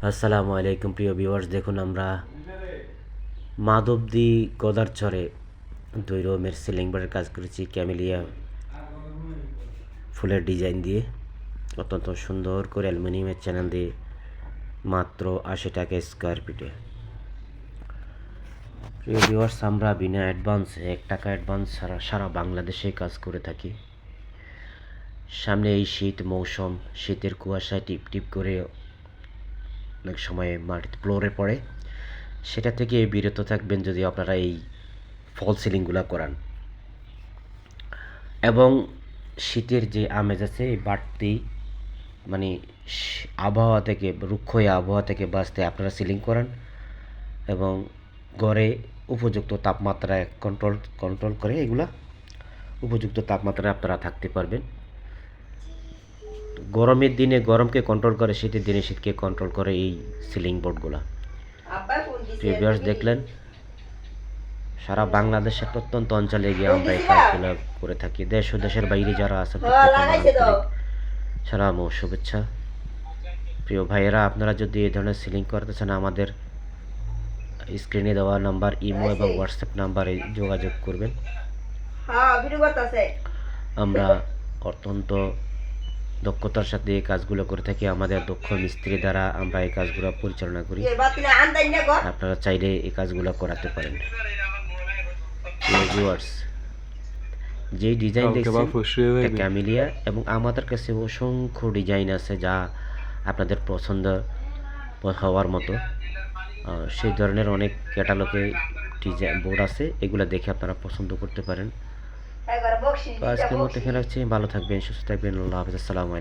আসসালামু আলাইকুম প্রিয় ভিউয়ার্স, দেখুন আমরা মাধবদী গদারচরে 2 রুমের সিলিং বোর্ডের কাজ করেছি ক্যামেলিয়া ফুলের ডিজাইন দিয়ে, অত্যন্ত সুন্দর করে অ্যালুমিনিয়ামের চ্যানেল দিয়ে, মাত্র 80 টাকা স্কোয়ার ফিটে। প্রিয় ভিউয়ার্স, আমরা বিনা অ্যাডভান্সে 1 টাকা অ্যাডভান্স ছাড়া সারা বাংলাদেশে কাজ করে থাকি। সামনে এই শীত মৌসুম, শীতের কুয়াশায় টিপ টিপ করে অনেক সময় মাটিতে ফ্লোরে পড়ে, সেটা থেকে বিরত থাকবেন যদি আপনারা এই ফল সিলিংগুলো করান। এবং শীতের যে আমেজ আছে এই বাড়তি মানে আবহাওয়া থেকে, রুক্ষ আবহাওয়া থেকে বাঁচতে আপনারা সিলিং করান এবং ঘরে উপযুক্ত তাপমাত্রায় কন্ট্রোল করে এগুলা উপযুক্ত তাপমাত্রায় আপনারা থাকতে পারবেন। গরমের দিনে গরমকে কন্ট্রোল করে, শীতের দিনে শীতকে কন্ট্রোল করে এই সিলিং বোর্ডগুলা। প্রিভিয়াস দেখলেন সারা বাংলাদেশের প্রত্যন্ত অঞ্চলে গিয়ে আমরা এই কাজগুলো করে থাকি। দেশ ও দেশের বাইরে যারা আছে সালাম ও শুভেচ্ছা। প্রিয় ভাইয়েরা, আপনারা যদি এই ধরনের সিলিং করতে চান আমাদের স্ক্রিনে দেওয়া নাম্বার, ইমো এবং হোয়াটসঅ্যাপ নাম্বারে যোগাযোগ করবেন। আমরা অত্যন্ত দক্ষতার সাথে এই কাজগুলো করে থাকি। আমাদের দক্ষ মিস্ত্রি দ্বারা আমরা এই কাজগুলো পরিচালনা করি। আপনারা চাইলে এই কাজগুলো করাতে পারেন। যেই ডিজাইন দেখছেন এটা ক্যামেলিয়া, এবং আমাদের কাছে অসংখ্য ডিজাইন আছে যা আপনাদের পছন্দ হওয়ার মতো। সেই ধরনের অনেক ক্যাটালগে ডিজাইন বোর্ড আছে, এগুলো দেখে আপনারা পছন্দ করতে পারেন। তো আজকের মতো এখানে রাখছি। ভালো থাকবেন, সুস্থ থাকবেন। আল্লাহ হাফেজ। আসসালামু আলাইকুম।